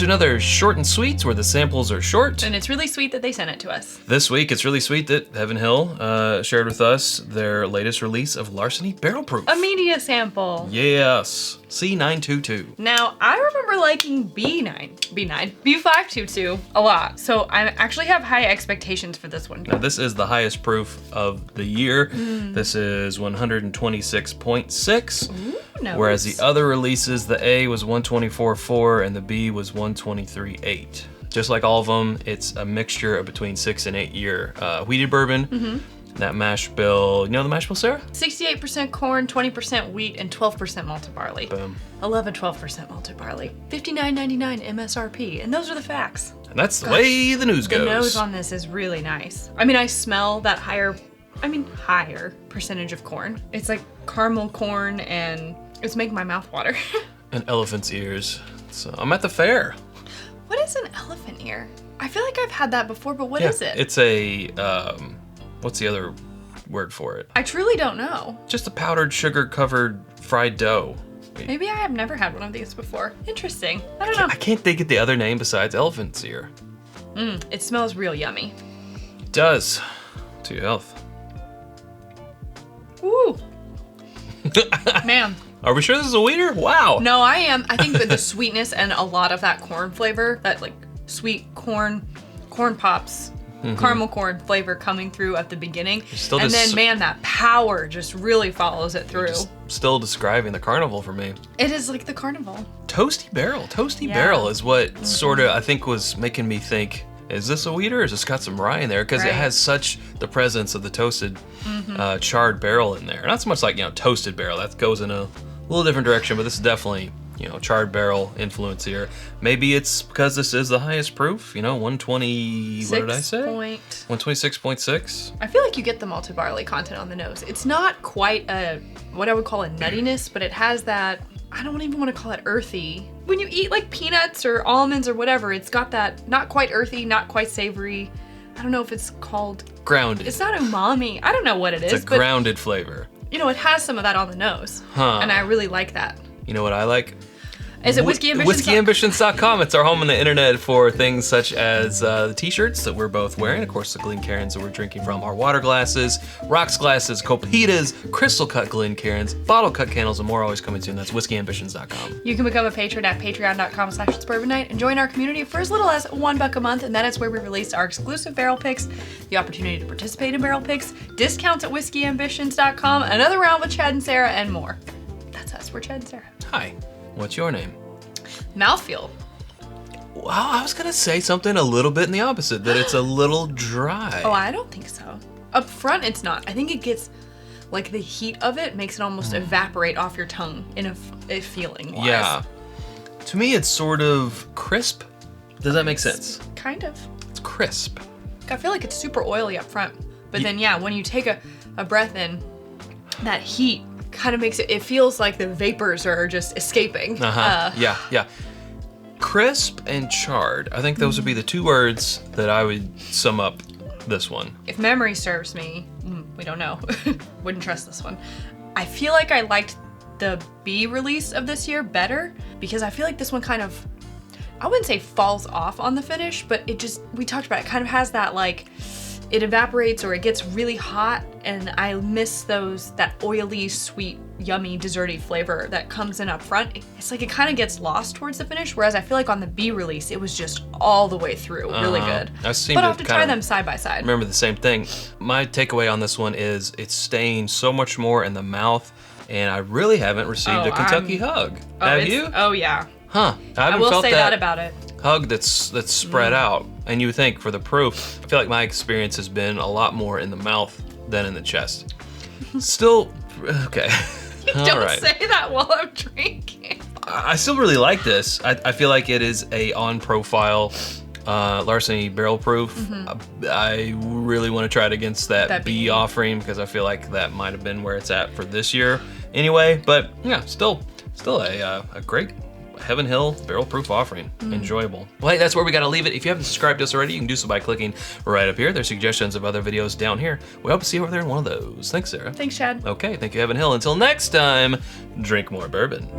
to another Short and Sweets where the samples are short. And it's really sweet that they sent it to us. This week, it's really sweet that Heaven Hill shared with us their latest release of Larceny Barrel Proof. A media sample. Yes, C922. Now, I remember liking B522 a lot. So I actually have high expectations for this one. Now, this is the highest proof of the year. This is 126.6. Nice. Whereas the other releases, the A was 124.4 and the B was 123.8. Just like all of them, it's a mixture of between 6 and 8 year wheated bourbon. That mash bill, you know the mash bill, Sarah? 68% corn, 20% wheat, and 12% malted barley. Boom. 12% malted barley. $59.99 MSRP, and those are the facts. And that's the way the news goes. The nose on this is really nice. I mean, I smell that higher percentage of corn. It's like caramel corn, and it's making my mouth water. And elephant's ears. So I'm at the fair. What is an elephant ear? I feel like I've had that before, but what is it? It's a, what's the other word for it? I truly don't know. Just a powdered sugar-covered fried dough. Maybe I have never had one of these before. Interesting. I don't know. I can't think of the other name besides elephant's ear. It smells real yummy. It does. To your health. Ooh. Man. Are we sure this is a wheater? Wow. No, I am. I think that the sweetness and a lot of that corn flavor, that like sweet corn pops, caramel corn flavor coming through at the beginning. And then, man, that power just really follows it through. Still describing the carnival for me. It is like the carnival. Toasty barrel. Toasty barrel is what sort of, I think, was making me think, is this a wheater or has this got some rye in there? Because it has such the presence of the toasted charred barrel in there. Not so much like, toasted barrel. That goes in a little different direction, but this is definitely, charred barrel influence here. Maybe it's because this is the highest proof, 120, what did I say? 126.6. I feel like you get the malted barley content on the nose. It's not quite what I would call a nuttiness, but it has that, I don't even want to call it earthy. When you eat like peanuts or almonds or whatever, it's got that not quite earthy, not quite savory. I don't know if it's called... Grounded. It's not umami. I don't know what it is. It's a grounded flavor. It has some of that on the nose. And I really like that. You know what I like? Is it WhiskyAmbitions.com? WhiskyAmbitions.com. It's our home on the internet for things such as the t-shirts that we're both wearing, of course the Glencairns that we're drinking from, our water glasses, rocks glasses, copitas, crystal cut Glencairns, bottle cut candles, and more always coming soon. That's WhiskyAmbitions.com. You can become a patron at patreon.com/itsbourbonnight and join our community for as little as $1 a month, and that is where we release our exclusive barrel picks, the opportunity to participate in barrel picks, discounts at WhiskyAmbitions.com, another round with Chad and Sarah, and more. That's us. We're Chad and Sarah. Hi. What's your name? Mouthfeel. Well, I was gonna say something a little bit in the opposite, that it's a little dry. Oh, I don't think so. Up front, it's not. I think it gets, like the heat of it makes it almost evaporate off your tongue in a feeling wise. Yeah. To me, it's sort of crisp. Does that make sense? Kind of. It's crisp. I feel like it's super oily up front, but then when you take a breath in, that heat kind of makes it feels like the vapors are just escaping. Yeah. Crisp and charred. I think those would be the two words that I would sum up this one. If memory serves me, we don't know. Wouldn't trust this one. I feel like I liked the B release of this year better because I feel like this one kind of, I wouldn't say falls off on the finish, but we talked about it, kind of has that like, it evaporates or it gets really hot, and I miss that oily, sweet, yummy, desserty flavor that comes in up front. It's like it kind of gets lost towards the finish, whereas I feel like on the B release, it was just all the way through, really good. But I'll have to try them side by side. Remember the same thing. My takeaway on this one is it's staying so much more in the mouth, and I really haven't received a Kentucky hug. Have you? Oh yeah. Huh. I will say that about it. Hug that's spread out, and you would think for the proof, I feel like my experience has been a lot more in the mouth than in the chest. Still, okay. Don't say that while I'm drinking. I still really like this. I feel like it is a on-profile Larceny Barrel Proof. I really want to try it against that B offering because I feel like that might have been where it's at for this year anyway. But yeah, still a great Heaven Hill Barrel Proof offering. Enjoyable. Well, hey, that's where we gotta leave it. If you haven't subscribed to us already, you can do so by clicking right up here. There's suggestions of other videos down here. We hope to see you over there in one of those. Thanks, Sarah. Thanks, Chad. Okay, thank you, Heaven Hill. Until next time, drink more bourbon.